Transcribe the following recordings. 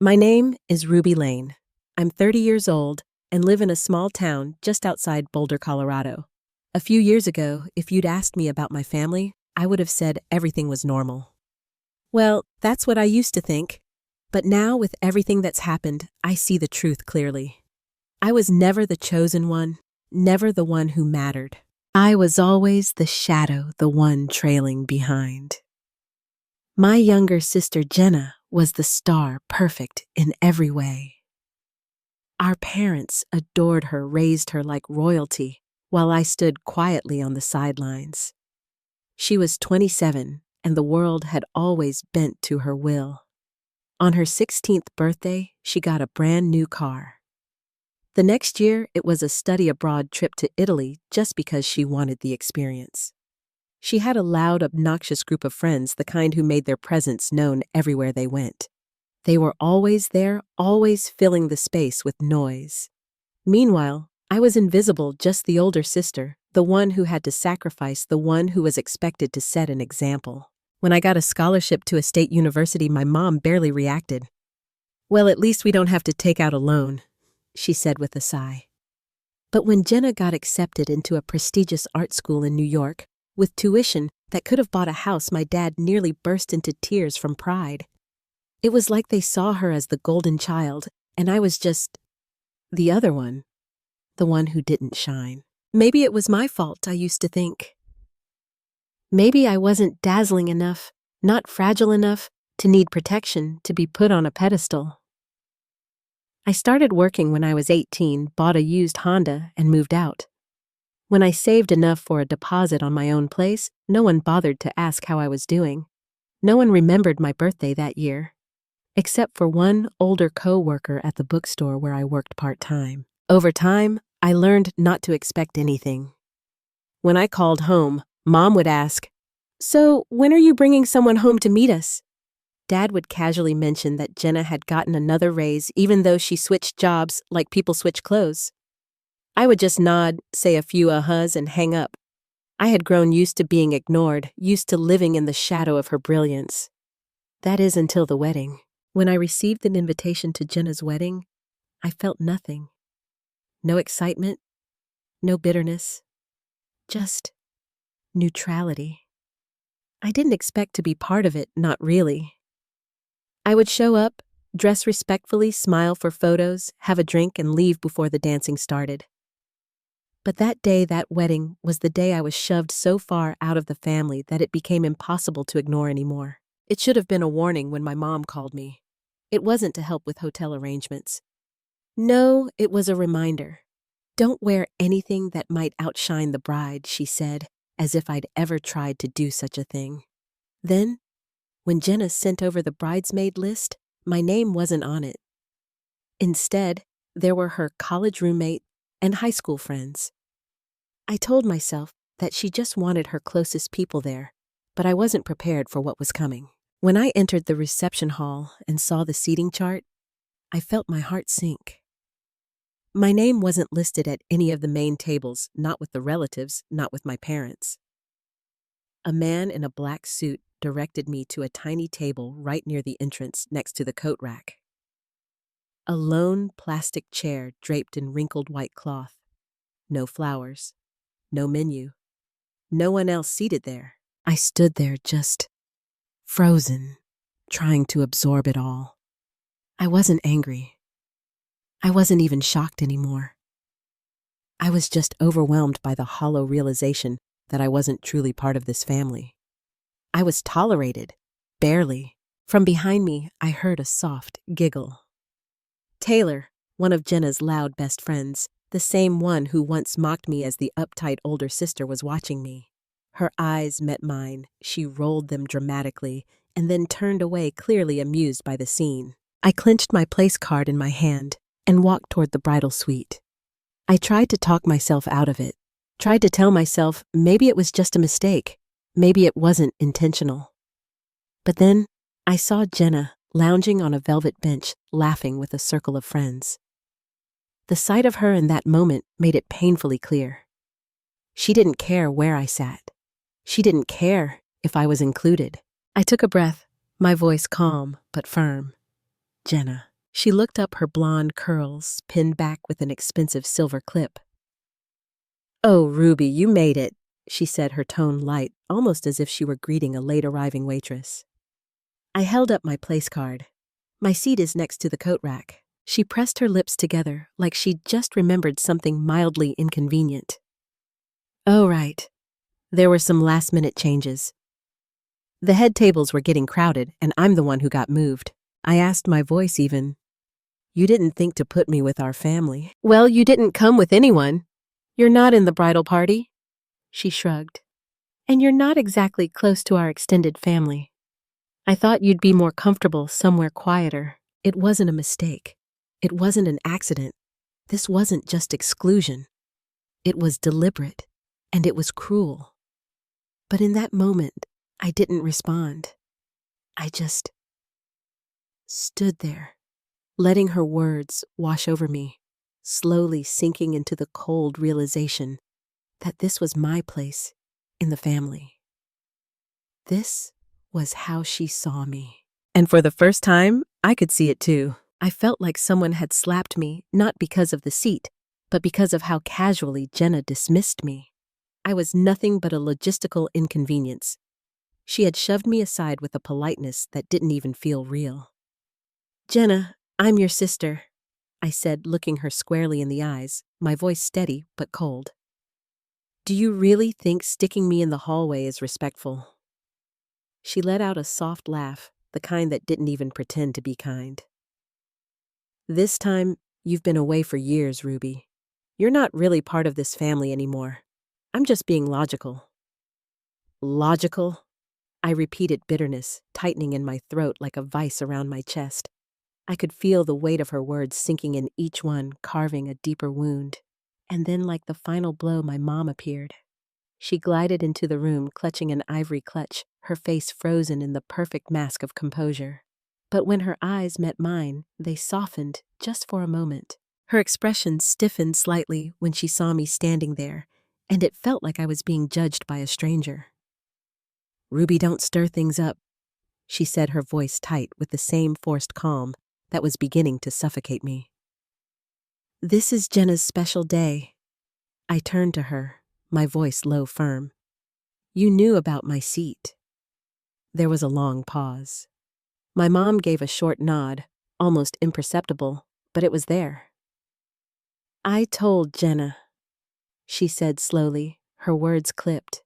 My name is Ruby Lane. I'm 30 years old and live in a small town just outside Boulder, Colorado. A few years ago, if you'd asked me about my family, I would have said everything was normal. Well, that's what I used to think. But now, with everything that's happened, I see the truth clearly. I was never the chosen one, never the one who mattered. I was always the shadow, the one trailing behind. My younger sister Jenna was the star, perfect in every way. Our parents adored her, raised her like royalty, while I stood quietly on the sidelines. She was 27, and the world had always bent to her will. On her 16th birthday, she got a brand new car. The next year, it was a study abroad trip to Italy just because she wanted the experience. She had a loud, obnoxious group of friends, the kind who made their presence known everywhere they went. They were always there, always filling the space with noise. Meanwhile, I was invisible, just the older sister, the one who had to sacrifice, the one who was expected to set an example. When I got a scholarship to a state university, my mom barely reacted. "Well, at least we don't have to take out a loan," she said with a sigh. But when Jenna got accepted into a prestigious art school in New York, with tuition that could have bought a house, my dad nearly burst into tears from pride. It was like they saw her as the golden child, and I was just the other one, the one who didn't shine. Maybe it was my fault, I used to think. Maybe I wasn't dazzling enough, not fragile enough, to need protection, to be put on a pedestal. I started working when I was 18, bought a used Honda, and moved out. When I saved enough for a deposit on my own place, no one bothered to ask how I was doing. No one remembered my birthday that year, except for one older co-worker at the bookstore where I worked part-time. Over time, I learned not to expect anything. When I called home, Mom would ask, "So, when are you bringing someone home to meet us?" Dad would casually mention that Jenna had gotten another raise even though she switched jobs like people switch clothes. I would just nod, say a few uh-huhs, and hang up. I had grown used to being ignored, used to living in the shadow of her brilliance. That is, until the wedding. When I received an invitation to Jenna's wedding, I felt nothing. No excitement, no bitterness, just neutrality. I didn't expect to be part of it, not really. I would show up, dress respectfully, smile for photos, have a drink, and leave before the dancing started. But that day, that wedding, was the day I was shoved so far out of the family that it became impossible to ignore anymore. It should have been a warning when my mom called me. It wasn't to help with hotel arrangements. No, it was a reminder. "Don't wear anything that might outshine the bride," she said, as if I'd ever tried to do such a thing. Then, when Jenna sent over the bridesmaid list, my name wasn't on it. Instead, there were her college roommate and high school friends. I told myself that she just wanted her closest people there, but I wasn't prepared for what was coming. When I entered the reception hall and saw the seating chart, I felt my heart sink. My name wasn't listed at any of the main tables, not with the relatives, not with my parents. A man in a black suit directed me to a tiny table right near the entrance next to the coat rack. A lone plastic chair draped in wrinkled white cloth. No flowers. No menu. No one else seated there. I stood there just frozen, trying to absorb it all. I wasn't angry. I wasn't even shocked anymore. I was just overwhelmed by the hollow realization that I wasn't truly part of this family. I was tolerated, barely. From behind me, I heard a soft giggle. Taylor, one of Jenna's loud best friends, the same one who once mocked me as the uptight older sister, was watching me. Her eyes met mine. She rolled them dramatically and then turned away, clearly amused by the scene. I clenched my place card in my hand and walked toward the bridal suite. I tried to talk myself out of it, tried to tell myself maybe it was just a mistake, maybe it wasn't intentional. But then I saw Jenna lounging on a velvet bench, laughing with a circle of friends. The sight of her in that moment made it painfully clear. She didn't care where I sat. She didn't care if I was included. I took a breath, my voice calm but firm. "Jenna, She looked up, her blonde curls pinned back with an expensive silver clip. "Oh, Ruby, you made it," she said, her tone light, almost as if she were greeting a late-arriving waitress. I held up my place card. "My seat is next to the coat rack." She pressed her lips together like she'd just remembered something mildly inconvenient. "Oh, right. There were some last-minute changes. The head tables were getting crowded, and I'm the one who got moved." I asked, my voice even. "You didn't think to put me with our family." "Well, you didn't come with anyone. You're not in the bridal party." She shrugged. "And you're not exactly close to our extended family. I thought you'd be more comfortable somewhere quieter." It wasn't a mistake. It wasn't an accident. This wasn't just exclusion. It was deliberate, and it was cruel. But in that moment, I didn't respond. I just stood there, letting her words wash over me, slowly sinking into the cold realization that this was my place in the family. This was how she saw me. And for the first time, I could see it too. I felt like someone had slapped me, not because of the seat, but because of how casually Jenna dismissed me. I was nothing but a logistical inconvenience. She had shoved me aside with a politeness that didn't even feel real. "Jenna, I'm your sister," I said, looking her squarely in the eyes, my voice steady but cold. "Do you really think sticking me in the hallway is respectful?" She let out a soft laugh, the kind that didn't even pretend to be kind. "This time, you've been away for years, Ruby. You're not really part of this family anymore. I'm just being logical." "Logical?" I repeated, bitterness tightening in my throat like a vice around my chest. I could feel the weight of her words sinking in, each one carving a deeper wound. And then, like the final blow, my mom appeared. She glided into the room, clutching an ivory clutch, her face frozen in the perfect mask of composure. But when her eyes met mine, they softened just for a moment. Her expression stiffened slightly when she saw me standing there, and it felt like I was being judged by a stranger. "Ruby, don't stir things up," she said, her voice tight with the same forced calm that was beginning to suffocate me. "This is Jenna's special day." I turned to her, my voice low, firm. "You knew about my seat." There was a long pause. My mom gave a short nod, almost imperceptible, but it was there. "I told Jenna," she said slowly, her words clipped.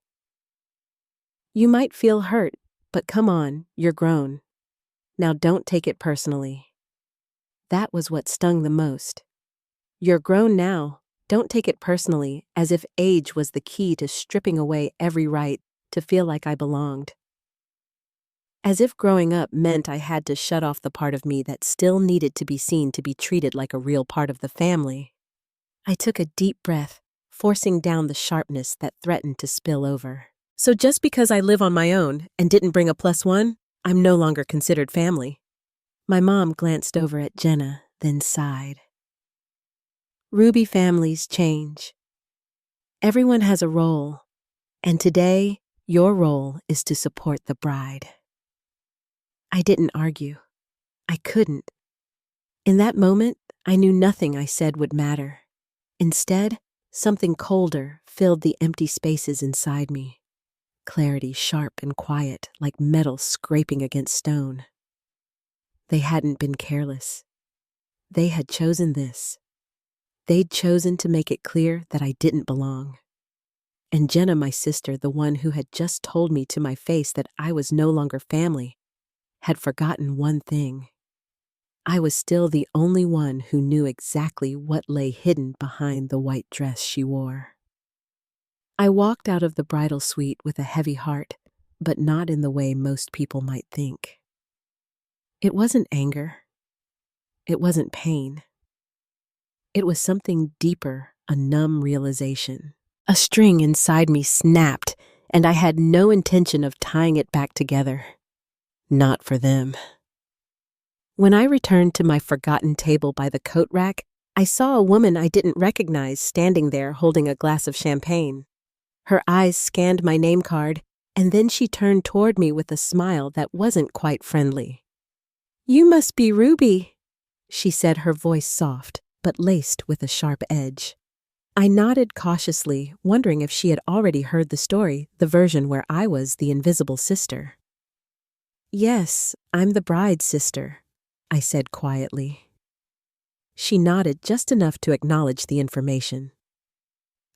"You might feel hurt, but come on, you're grown. Now don't take it personally." That was what stung the most. "You're grown now. Don't take it personally," as if age was the key to stripping away every right to feel like I belonged. As if growing up meant I had to shut off the part of me that still needed to be seen to be treated like a real part of the family. I took a deep breath, forcing down the sharpness that threatened to spill over. "So just because I live on my own and didn't bring a +1, I'm no longer considered family?" My mom glanced over at Jenna, then sighed. "Ruby, families change. Everyone has a role, and today, your role is to support the bride." I didn't argue. I couldn't. In that moment, I knew nothing I said would matter. Instead, something colder filled the empty spaces inside me. Clarity, sharp and quiet, like metal scraping against stone. They hadn't been careless. They had chosen this. They'd chosen to make it clear that I didn't belong. And Jenna, my sister, the one who had just told me to my face that I was no longer family, had forgotten one thing. I was still the only one who knew exactly what lay hidden behind the white dress she wore. I walked out of the bridal suite with a heavy heart, but not in the way most people might think. It wasn't anger. It wasn't pain. It was something deeper, a numb realization. A string inside me snapped, and I had no intention of tying it back together. Not for them. When I returned to my forgotten table by the coat rack, I saw a woman I didn't recognize standing there holding a glass of champagne. Her eyes scanned my name card, and then she turned toward me with a smile that wasn't quite friendly. "You must be Ruby," she said, her voice soft, but laced with a sharp edge. I nodded cautiously, wondering if she had already heard the story, the version where I was the invisible sister. Yes, I'm the bride's sister, I said quietly. She nodded just enough to acknowledge the information.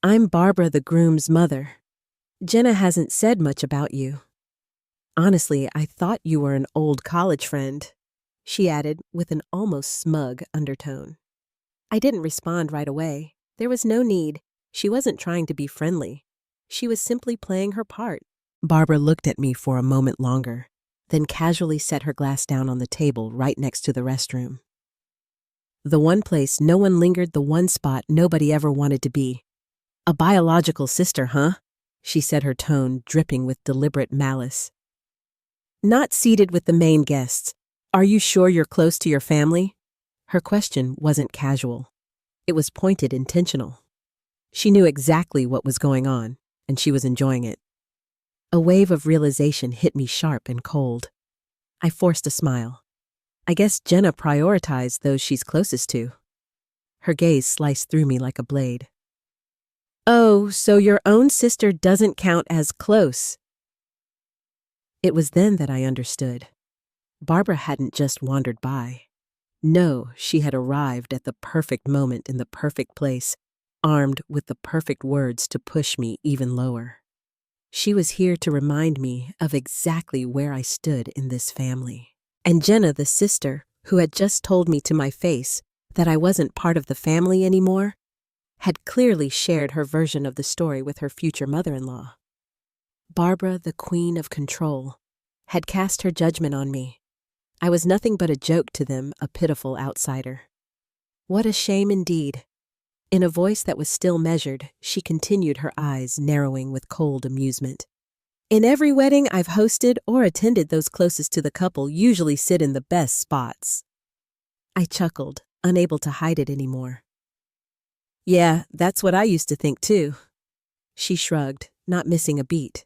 I'm Barbara, the groom's mother. Jenna hasn't said much about you. Honestly, I thought you were an old college friend, she added with an almost smug undertone. I didn't respond right away. There was no need. She wasn't trying to be friendly. She was simply playing her part. Barbara looked at me for a moment longer, then casually set her glass down on the table right next to the restroom. The one place no one lingered, the one spot nobody ever wanted to be. A biological sister, huh? She said, her tone dripping with deliberate malice. Not seated with the main guests. Are you sure you're close to your family? Her question wasn't casual. It was pointed, intentional. She knew exactly what was going on, and she was enjoying it. A wave of realization hit me sharp and cold. I forced a smile. I guess Jenna prioritized those she's closest to. Her gaze sliced through me like a blade. Oh, so your own sister doesn't count as close. It was then that I understood. Barbara hadn't just wandered by. No, she had arrived at the perfect moment in the perfect place, armed with the perfect words to push me even lower. She was here to remind me of exactly where I stood in this family. And Jenna, the sister, who had just told me to my face that I wasn't part of the family anymore, had clearly shared her version of the story with her future mother-in-law. Barbara, the queen of control, had cast her judgment on me. I was nothing but a joke to them, a pitiful outsider. What a shame indeed. In a voice that was still measured, she continued, her eyes narrowing with cold amusement. In every wedding I've hosted or attended, those closest to the couple usually sit in the best spots. I chuckled, unable to hide it anymore. Yeah, that's what I used to think too. She shrugged, not missing a beat.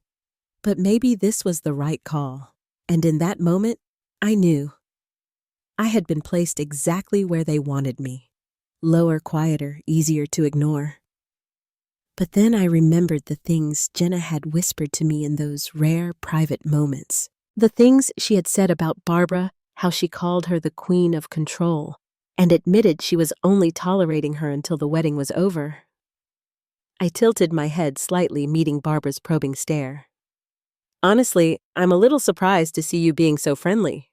But maybe this was the right call. And in that moment, I knew. I had been placed exactly where they wanted me. Lower, quieter, easier to ignore. But then I remembered the things Jenna had whispered to me in those rare, private moments. The things she had said about Barbara, how she called her the queen of control, and admitted she was only tolerating her until the wedding was over. I tilted my head slightly, meeting Barbara's probing stare. Honestly, I'm a little surprised to see you being so friendly.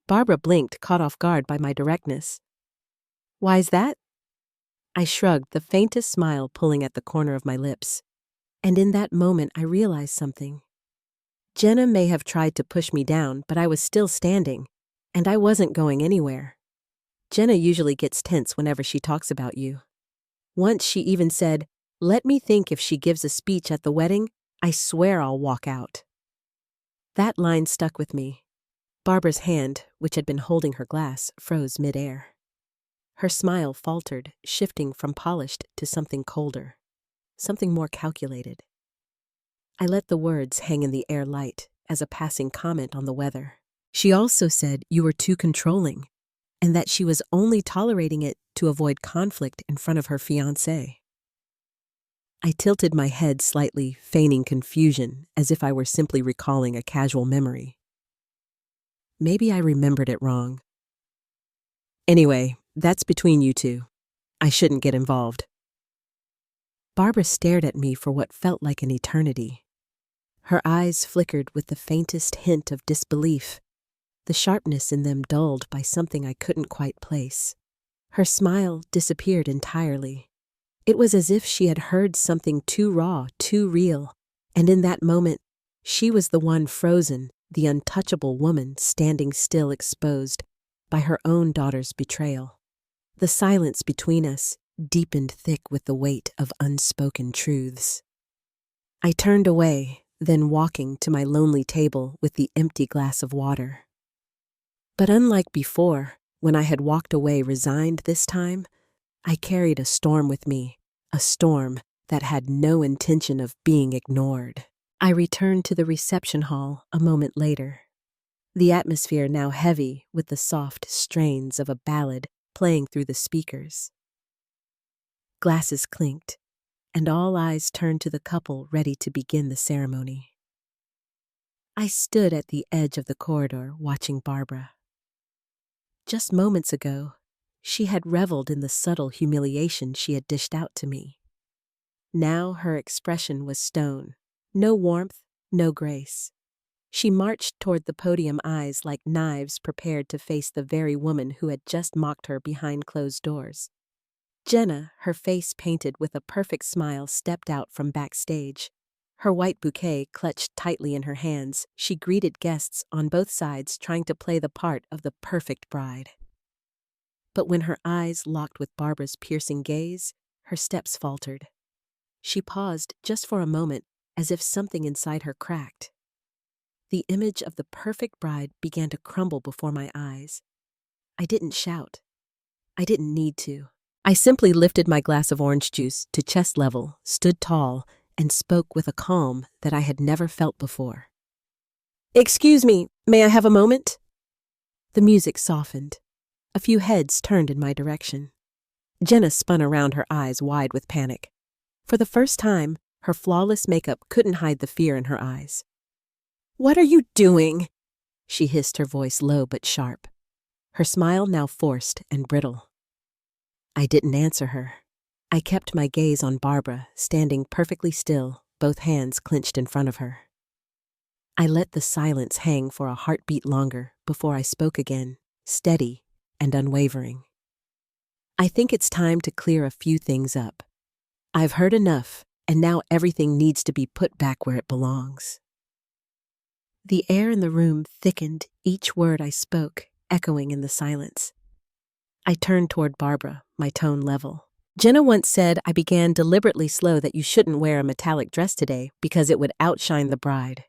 Barbara blinked, caught off guard by my directness. Why's that? I shrugged, the faintest smile pulling at the corner of my lips. And in that moment, I realized something. Jenna may have tried to push me down, but I was still standing, and I wasn't going anywhere. Jenna usually gets tense whenever she talks about you. Once she even said, "Let me think if she gives a speech at the wedding, I swear I'll walk out." That line stuck with me. Barbara's hand, which had been holding her glass, froze midair. Her smile faltered, shifting from polished to something colder, something more calculated. I let the words hang in the air light as a passing comment on the weather. She also said you were too controlling, and that she was only tolerating it to avoid conflict in front of her fiancé. I tilted my head slightly, feigning confusion, as if I were simply recalling a casual memory. Maybe I remembered it wrong. Anyway, that's between you two. I shouldn't get involved. Barbara stared at me for what felt like an eternity. Her eyes flickered with the faintest hint of disbelief, the sharpness in them dulled by something I couldn't quite place. Her smile disappeared entirely. It was as if she had heard something too raw, too real, and in that moment, she was the one frozen, the untouchable woman standing still, exposed by her own daughter's betrayal. The silence between us deepened thick with the weight of unspoken truths. I turned away, then walking to my lonely table with the empty glass of water. But unlike before, when I had walked away resigned this time, I carried a storm with me, a storm that had no intention of being ignored. I returned to the reception hall a moment later, the atmosphere now heavy with the soft strains of a ballad playing through the speakers. Glasses clinked, and all eyes turned to the couple ready to begin the ceremony. I stood at the edge of the corridor watching Barbara. Just moments ago, she had reveled in the subtle humiliation she had dished out to me. Now her expression was stone. No warmth, no grace. She marched toward the podium, eyes like knives prepared to face the very woman who had just mocked her behind closed doors. Jenna, her face painted with a perfect smile, stepped out from backstage. Her white bouquet clutched tightly in her hands, she greeted guests on both sides, trying to play the part of the perfect bride. But when her eyes locked with Barbara's piercing gaze, her steps faltered. She paused just for a moment, as if something inside her cracked. The image of the perfect bride began to crumble before my eyes. I didn't shout. I didn't need to. I simply lifted my glass of orange juice to chest level, stood tall, and spoke with a calm that I had never felt before. "Excuse me, may I have a moment?" The music softened. A few heads turned in my direction. Jenna spun around, her eyes wide with panic. For the first time, her flawless makeup couldn't hide the fear in her eyes. "What are you doing?" she hissed, her voice low but sharp. Her smile now forced and brittle. I didn't answer her. I kept my gaze on Barbara, standing perfectly still, both hands clenched in front of her. I let the silence hang for a heartbeat longer before I spoke again, steady and unwavering. "I think it's time to clear a few things up. I've heard enough, and now everything needs to be put back where it belongs." The air in the room thickened, each word I spoke echoing in the silence. I turned toward Barbara, my tone level. "Jenna once said I began deliberately slow that you shouldn't wear a metallic dress today because it would outshine the bride.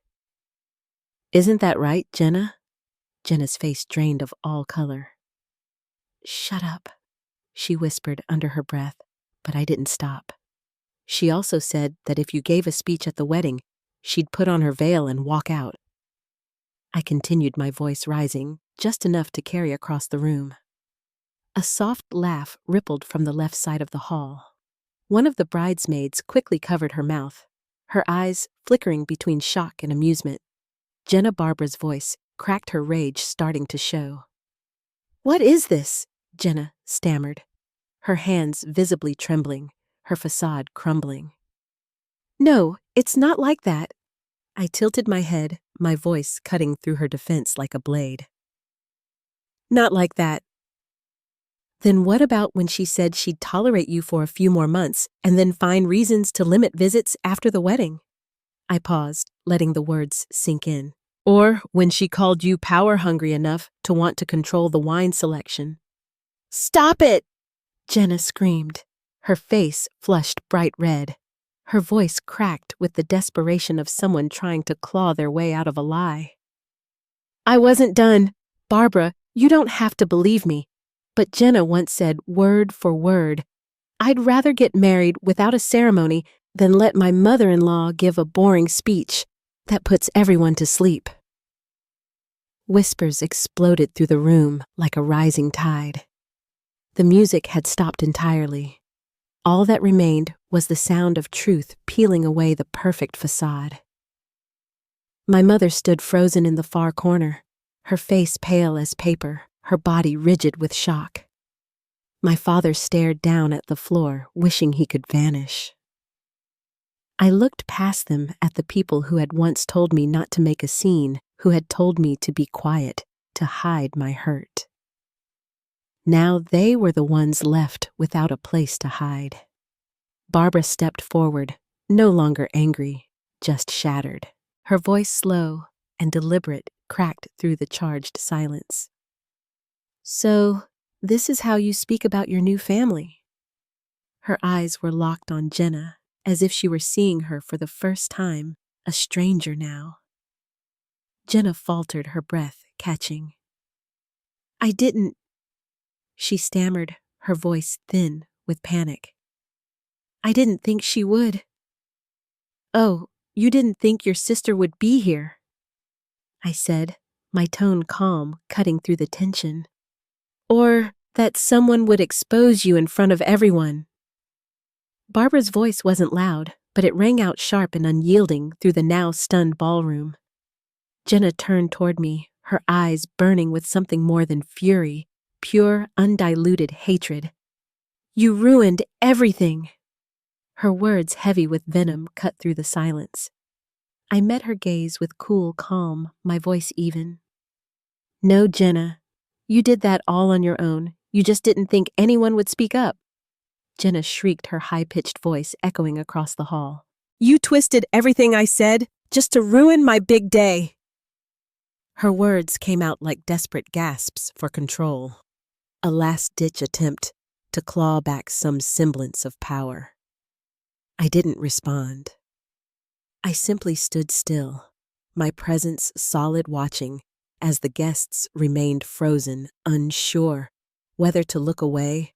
Isn't that right, Jenna?" Jenna's face drained of all color. "Shut up," she whispered under her breath, but I didn't stop. "She also said that if you gave a speech at the wedding, she'd put on her veil and walk out." I continued, my voice rising, just enough to carry across the room. A soft laugh rippled from the left side of the hall. One of the bridesmaids quickly covered her mouth, her eyes flickering between shock and amusement. Jenna Barbara's voice cracked, her rage starting to show. "What is this?" Jenna stammered, her hands visibly trembling, her facade crumbling. "No, it's not like that." I tilted my head, my voice cutting through her defense like a blade. "Not like that." "Then what about when she said she'd tolerate you for a few more months and then find reasons to limit visits after the wedding?" I paused, letting the words sink in. "Or when she called you power-hungry enough to want to control the wine selection." "Stop it!" Jenna screamed, her face flushed bright red. Her voice cracked with the desperation of someone trying to claw their way out of a lie. "I wasn't done. Barbara, you don't have to believe me. But Jenna once said, word for word, I'd rather get married without a ceremony than let my mother-in-law give a boring speech that puts everyone to sleep." Whispers exploded through the room like a rising tide. The music had stopped entirely. All that remained was the sound of truth peeling away the perfect facade. My mother stood frozen in the far corner, her face pale as paper, her body rigid with shock. My father stared down at the floor, wishing he could vanish. I looked past them at the people who had once told me not to make a scene, who had told me to be quiet, to hide my hurt. Now they were the ones left without a place to hide. Barbara stepped forward, no longer angry, just shattered. Her voice slow and deliberate cracked through the charged silence. "So, this is how you speak about your new family?" Her eyes were locked on Jenna, as if she were seeing her for the first time, a stranger now. Jenna faltered, her breath catching. "I didn't," she stammered, her voice thin with panic. "I didn't think she would." "Oh, you didn't think your sister would be here?" I said, my tone calm, cutting through the tension. "Or That someone would expose you in front of everyone. Barbara's voice wasn't loud, but it rang out sharp and unyielding through the now stunned ballroom. Jenna turned toward me, her eyes burning with something more than fury, pure, undiluted hatred. You ruined everything. Her words, heavy with venom, cut through the silence. I met her gaze with cool calm, my voice even. No, Jenna. You did that all on your own. You just didn't think anyone would speak up. Jenna shrieked, her high-pitched voice echoing across the hall. You twisted everything I said just to ruin my big day. Her words came out like desperate gasps for control, a last-ditch attempt to claw back some semblance of power. I didn't respond. I simply stood still, my presence solid, watching as the guests remained frozen, unsure whether to look away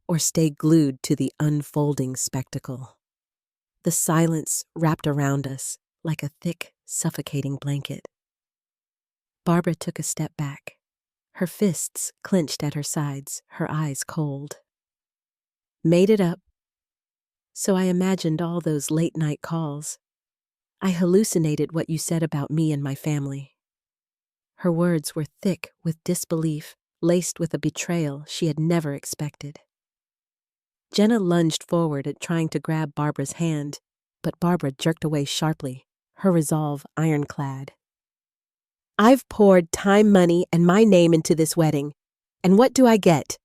or stay glued to the unfolding spectacle. The silence wrapped around us like a thick, suffocating blanket. Barbara took a step back, her fists clenched at her sides, her eyes cold. Made it up. So I imagined all those late-night calls. I hallucinated what you said about me and my family. Her words were thick with disbelief, laced with a betrayal she had never expected. Jenna lunged forward at trying to grab Barbara's hand, but Barbara jerked away sharply, her resolve ironclad. I've poured time, money, and my name into this wedding, and what do I get?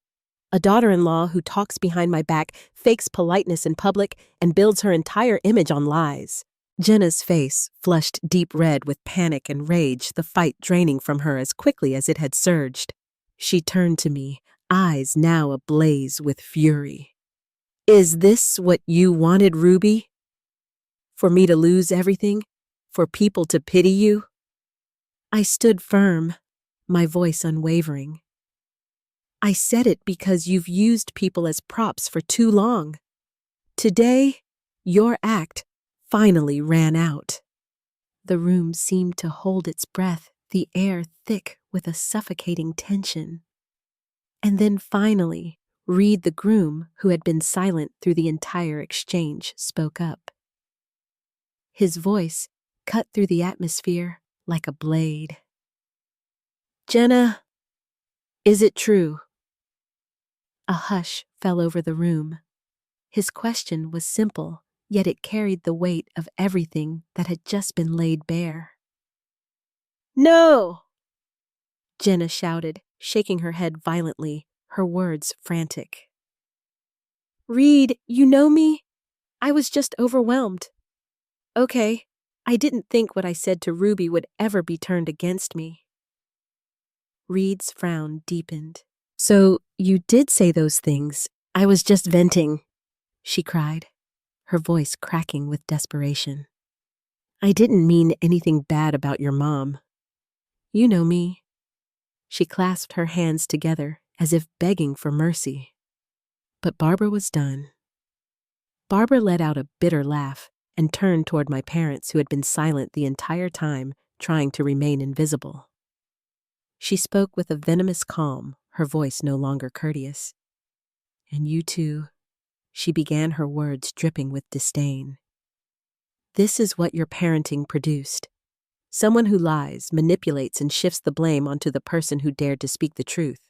A daughter-in-law who talks behind my back, fakes politeness in public, and builds her entire image on lies. Jenna's face flushed deep red with panic and rage, the fight draining from her as quickly as it had surged. She turned to me, eyes now ablaze with fury. Is this what you wanted, Ruby? For me to lose everything? For people to pity you? I stood firm, my voice unwavering. I said it because you've used people as props for too long. Today, your act finally ran out. The room seemed to hold its breath, the air thick with a suffocating tension. And then finally, Reed, the groom, who had been silent through the entire exchange, spoke up. His voice cut through the atmosphere like a blade. Jenna, is it true? A hush fell over the room. His question was simple, yet it carried the weight of everything that had just been laid bare. No! Jenna shouted, shaking her head violently, her words frantic. Reed, you know me? I was just overwhelmed. Okay, I didn't think what I said to Ruby would ever be turned against me. Reed's frown deepened. So you did say those things. I was just venting, she cried, her voice cracking with desperation. I didn't mean anything bad about your mom. You know me. She clasped her hands together as if begging for mercy. But Barbara was done. Barbara let out a bitter laugh and turned toward my parents, who had been silent the entire time, trying to remain invisible. She spoke with a venomous calm, her voice no longer courteous. And you too, she began, her words dripping with disdain. This is what your parenting produced. Someone who lies, manipulates, and shifts the blame onto the person who dared to speak the truth.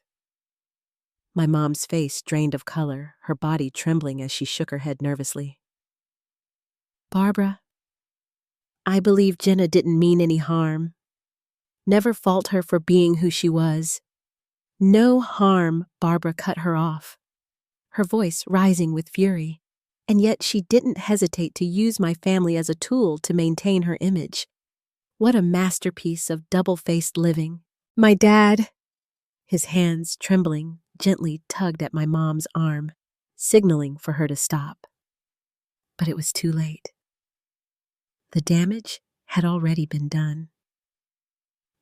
My mom's face drained of color, her body trembling as she shook her head nervously. Barbara, I believe Jenna didn't mean any harm. Never fault her for being who she was. No harm, Barbara cut her off, her voice rising with fury, and yet she didn't hesitate to use my family as a tool to maintain her image. What a masterpiece of double-faced living. My dad, his hands trembling, gently tugged at my mom's arm, signaling for her to stop. But it was too late. The damage had already been done.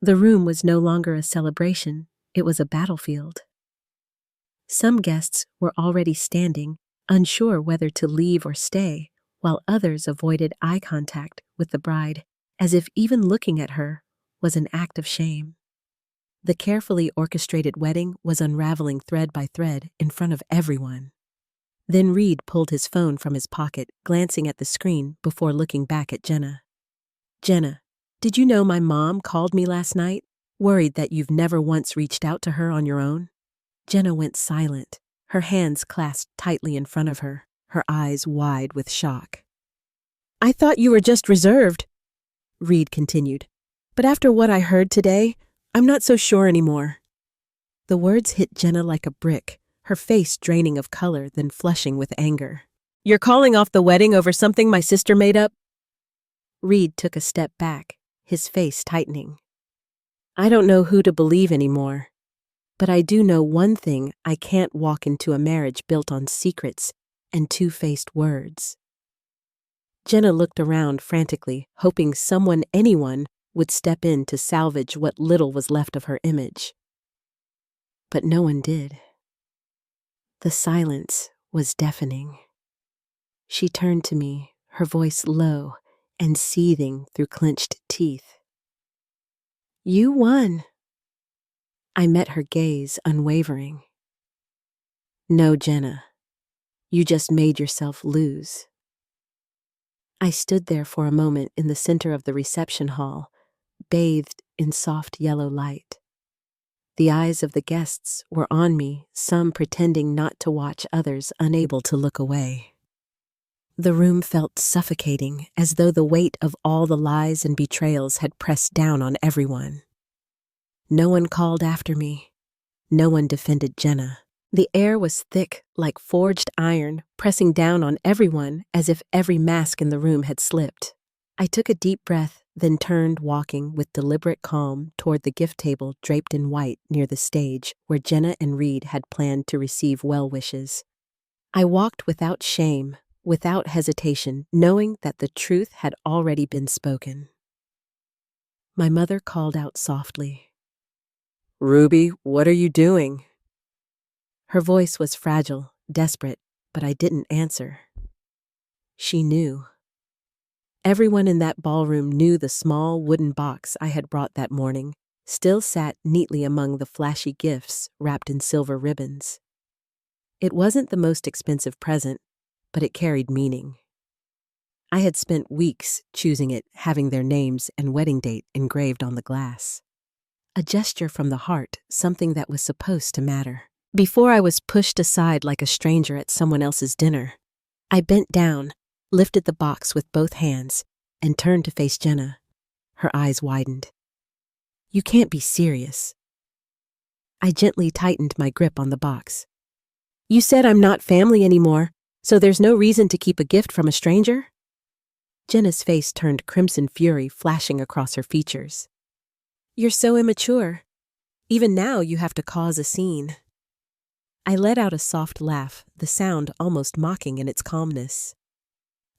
The room was no longer a celebration, it was a battlefield. Some guests were already standing, unsure whether to leave or stay, while others avoided eye contact with the bride, as if even looking at her was an act of shame. The carefully orchestrated wedding was unraveling thread by thread in front of everyone. Then Reed pulled his phone from his pocket, glancing at the screen before looking back at Jenna. "Jenna, did you know my mom called me last night, worried that you've never once reached out to her on your own?" Jenna went silent, her hands clasped tightly in front of her, her eyes wide with shock. "I thought you were just reserved," Reed continued. "But after what I heard today, I'm not so sure anymore." The words hit Jenna like a brick, her face draining of color, then flushing with anger. "You're calling off the wedding over something my sister made up?" Reed took a step back, his face tightening. "I don't know who to believe anymore. But I do know one thing: I can't walk into a marriage built on secrets and two-faced words." Jenna looked around frantically, hoping anyone, would step in to salvage what little was left of her image. But no one did. The silence was deafening. She turned to me, her voice low and seething through clenched teeth. "You won." I met her gaze, unwavering. "No, Jenna. You just made yourself lose." I stood there for a moment in the center of the reception hall, bathed in soft yellow light. The eyes of the guests were on me, some pretending not to watch, others unable to look away. The room felt suffocating, as though the weight of all the lies and betrayals had pressed down on everyone. No one called after me. No one defended Jenna. The air was thick like forged iron, pressing down on everyone as if every mask in the room had slipped. I took a deep breath, then turned, walking with deliberate calm toward the gift table draped in white near the stage where Jenna and Reed had planned to receive well wishes. I walked without shame, without hesitation, knowing that the truth had already been spoken. My mother called out softly, "Ruby, what are you doing?" Her voice was fragile, desperate, but I didn't answer. She knew. Everyone in that ballroom knew the small wooden box I had brought that morning still sat neatly among the flashy gifts wrapped in silver ribbons. It wasn't the most expensive present, but it carried meaning. I had spent weeks choosing it, having their names and wedding date engraved on the glass. A gesture from the heart, something that was supposed to matter. Before I was pushed aside like a stranger at someone else's dinner, I bent down, lifted the box with both hands, and turned to face Jenna. Her eyes widened. "You can't be serious." I gently tightened my grip on the box. "You said I'm not family anymore, so there's no reason to keep a gift from a stranger?" Jenna's face turned crimson fury flashing across her features. "You're so immature. Even now you have to cause a scene." I let out a soft laugh, the sound almost mocking in its calmness.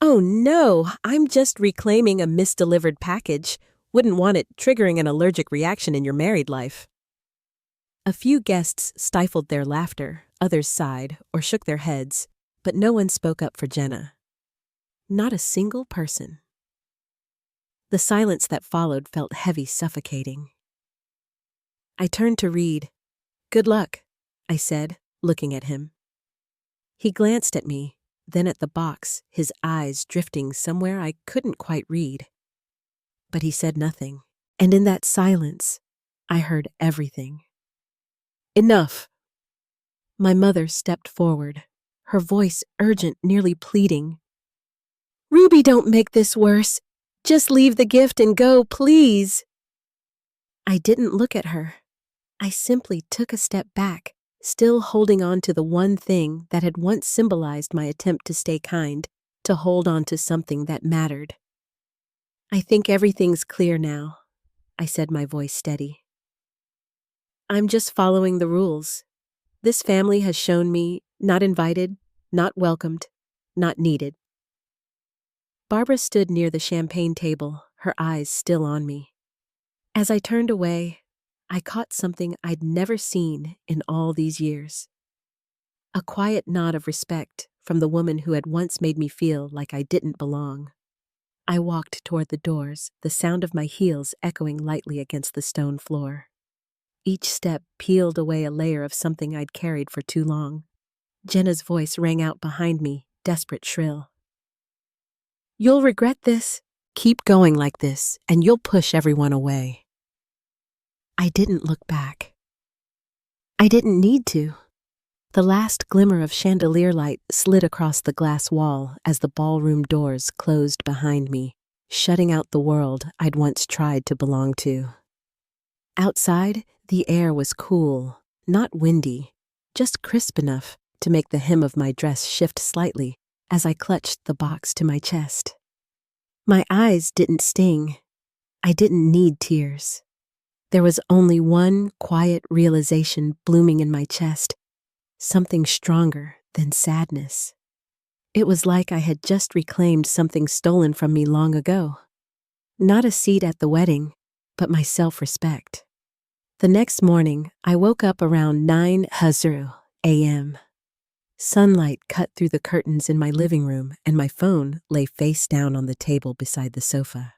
"Oh no, I'm just reclaiming a misdelivered package. Wouldn't want it triggering an allergic reaction in your married life." A few guests stifled their laughter, others sighed or shook their heads, but no one spoke up for Jenna. Not a single person. The silence that followed felt heavy, suffocating. I turned to Reed. "Good luck," I said, looking at him. He glanced at me, then at the box, his eyes drifting somewhere I couldn't quite read. But he said nothing, and in that silence, I heard everything. "Enough." My mother stepped forward, her voice urgent, nearly pleading. "Ruby, don't make this worse. Just leave the gift and go, please." I didn't look at her. I simply took a step back, still holding on to the one thing that had once symbolized my attempt to stay kind, to hold on to something that mattered. "I think everything's clear now," I said, my voice steady. "I'm just following the rules. This family has shown me not invited, not welcomed, not needed." Barbara stood near the champagne table, her eyes still on me. As I turned away, I caught something I'd never seen in all these years. A quiet nod of respect from the woman who had once made me feel like I didn't belong. I walked toward the doors, the sound of my heels echoing lightly against the stone floor. Each step peeled away a layer of something I'd carried for too long. Jenna's voice rang out behind me, desperate shrill. "You'll regret this. Keep going like this, and you'll push everyone away." I didn't look back. I didn't need to. The last glimmer of chandelier light slid across the glass wall as the ballroom doors closed behind me, shutting out the world I'd once tried to belong to. Outside, the air was cool, not windy, just crisp enough to make the hem of my dress shift slightly as I clutched the box to my chest. My eyes didn't sting. I didn't need tears. There was only one quiet realization blooming in my chest, something stronger than sadness. It was like I had just reclaimed something stolen from me long ago. Not a seat at the wedding, but my self-respect. The next morning, I woke up around 9:00 a.m. Sunlight cut through the curtains in my living room, and my phone lay face down on the table beside the sofa.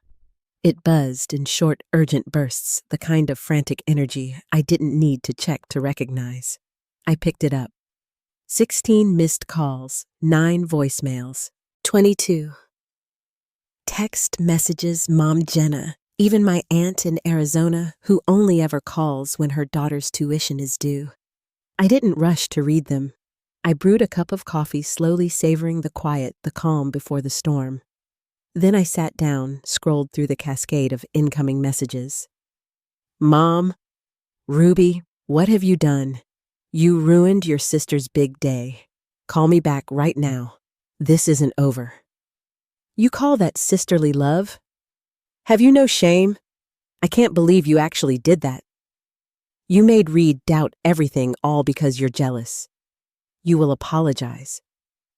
It buzzed in short, urgent bursts, the kind of frantic energy I didn't need to check to recognize. I picked it up. 16 missed calls, 9 voicemails, 22 text messages. Mom Jenna, even my aunt in Arizona, who only ever calls when her daughter's tuition is due. I didn't rush to read them. I brewed a cup of coffee, slowly savoring the quiet, the calm before the storm. Then I sat down, scrolled through the cascade of incoming messages. "Mom, Ruby, what have you done? You ruined your sister's big day. Call me back right now. This isn't over." "You call that sisterly love? Have you no shame? I can't believe you actually did that. You made Reed doubt everything, all because you're jealous. You will apologize.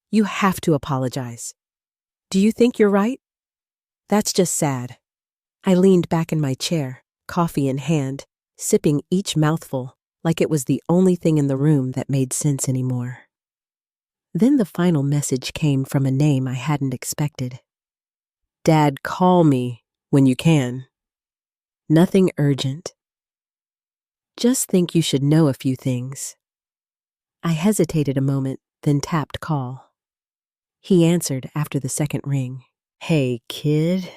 You have to apologize. Do you think you're right? That's just sad." I leaned back in my chair, coffee in hand, sipping each mouthful like it was the only thing in the room that made sense anymore. Then the final message came from a name I hadn't expected. "Dad, call me when you can. Nothing urgent. Just think you should know a few things." I hesitated a moment, then tapped call. He answered after the second ring. "Hey, kid."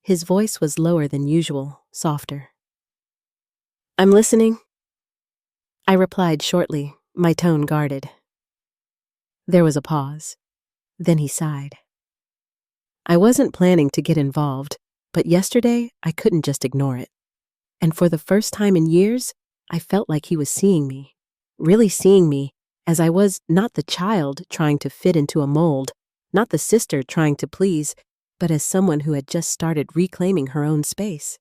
His voice was lower than usual, softer. "I'm listening," I replied shortly, my tone guarded. There was a pause. Then he sighed. "I wasn't planning to get involved, but yesterday I couldn't just ignore it. And for the first time in years, I felt like he was seeing me, really seeing me, as I was, not the child trying to fit into a mold, not the sister trying to please, but as someone who had just started reclaiming her own space.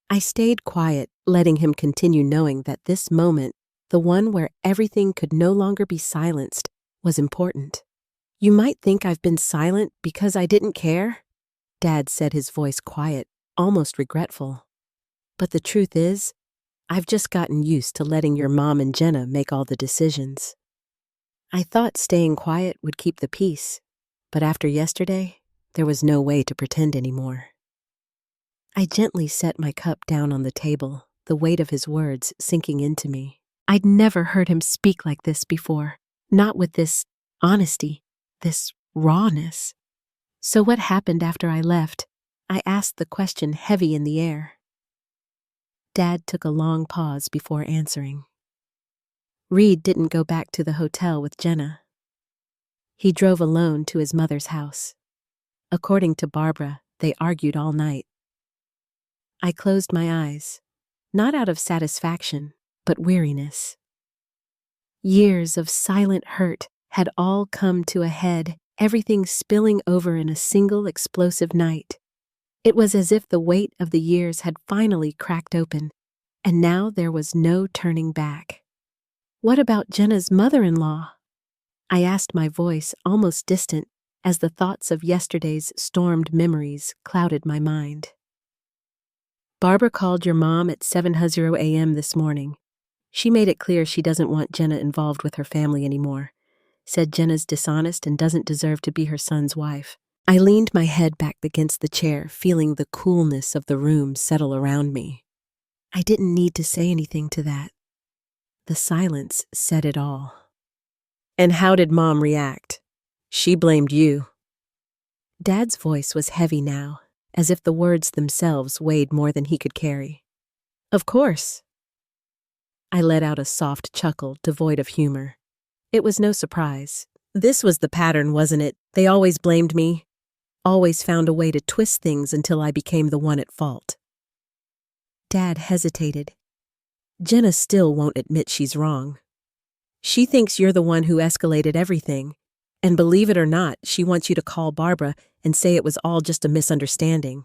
I stayed quiet, letting him continue, knowing that this moment, the one where everything could no longer be silenced, was important. "You might think I've been silent because I didn't care," Dad said, his voice quiet, almost regretful. "But the truth is, I've just gotten used to letting your mom and Jenna make all the decisions. I thought staying quiet would keep the peace, but after yesterday, there was no way to pretend anymore." I gently set my cup down on the table, the weight of his words sinking into me. I'd never heard him speak like this before, not with this honesty, this rawness. "So what happened after I left?" I asked, the question heavy in the air. Dad took a long pause before answering. "Reed didn't go back to the hotel with Jenna. He drove alone to his mother's house. According to Barbara, they argued all night." I closed my eyes, not out of satisfaction, but weariness. Years of silent hurt had all come to a head, everything spilling over in a single explosive night. It was as if the weight of the years had finally cracked open, and now there was no turning back. "What about Jenna's mother-in-law?" I asked, my voice almost distant, as the thoughts of yesterday's stormed memories clouded my mind. "Barbara called your mom at 7:00 a.m. this morning. She made it clear she doesn't want Jenna involved with her family anymore. Said Jenna's dishonest and doesn't deserve to be her son's wife." I leaned my head back against the chair, feeling the coolness of the room settle around me. I didn't need to say anything to that. The silence said it all. And how did Mom react? She blamed you. Dad's voice was heavy now, as if the words themselves weighed more than he could carry. Of course. I let out a soft chuckle devoid of humor. It was no surprise. This was the pattern, wasn't it? They always blamed me. Always found a way to twist things until I became the one at fault. Dad hesitated. Jenna still won't admit she's wrong. She thinks you're the one who escalated everything. And believe it or not, she wants you to call Barbara and say it was all just a misunderstanding.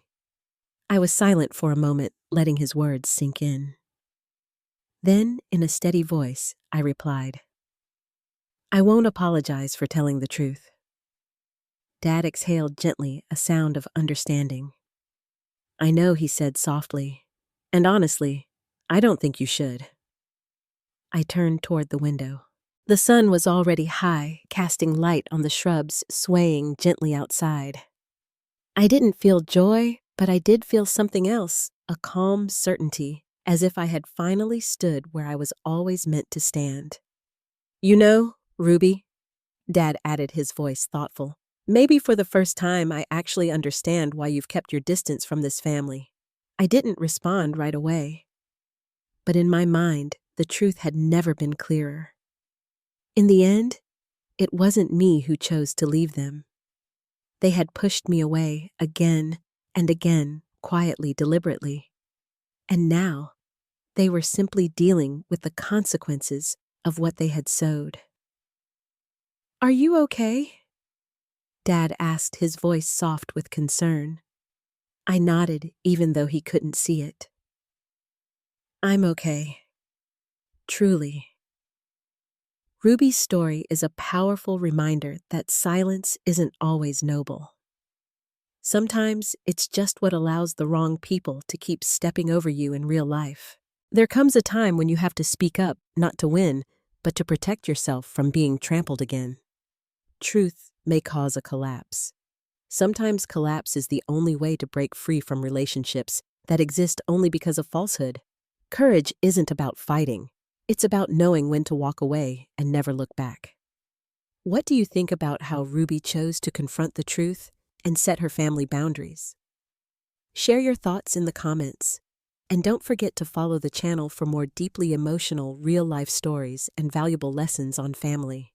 I was silent for a moment, letting his words sink in. Then, in a steady voice, I replied, I won't apologize for telling the truth. Dad exhaled gently, a sound of understanding. I know, he said softly, and honestly, I don't think you should. I turned toward the window. The sun was already high, casting light on the shrubs swaying gently outside. I didn't feel joy, but I did feel something else, a calm certainty, as if I had finally stood where I was always meant to stand. You know, Ruby, Dad added, his voice thoughtful, maybe for the first time I actually understand why you've kept your distance from this family. I didn't respond right away. But in my mind, the truth had never been clearer. In the end, it wasn't me who chose to leave them. They had pushed me away again and again, quietly, deliberately. And now, they were simply dealing with the consequences of what they had sowed. Are you okay? Dad asked, his voice soft with concern. I nodded, even though he couldn't see it. I'm okay. Truly. Ruby's story is a powerful reminder that silence isn't always noble. Sometimes it's just what allows the wrong people to keep stepping over you in real life. There comes a time when you have to speak up, not to win, but to protect yourself from being trampled again. Truth may cause a collapse. Sometimes collapse is the only way to break free from relationships that exist only because of falsehood. Courage isn't about fighting. It's about knowing when to walk away and never look back. What do you think about how Ruby chose to confront the truth and set her family boundaries? Share your thoughts in the comments. And don't forget to follow the channel for more deeply emotional, real-life stories and valuable lessons on family.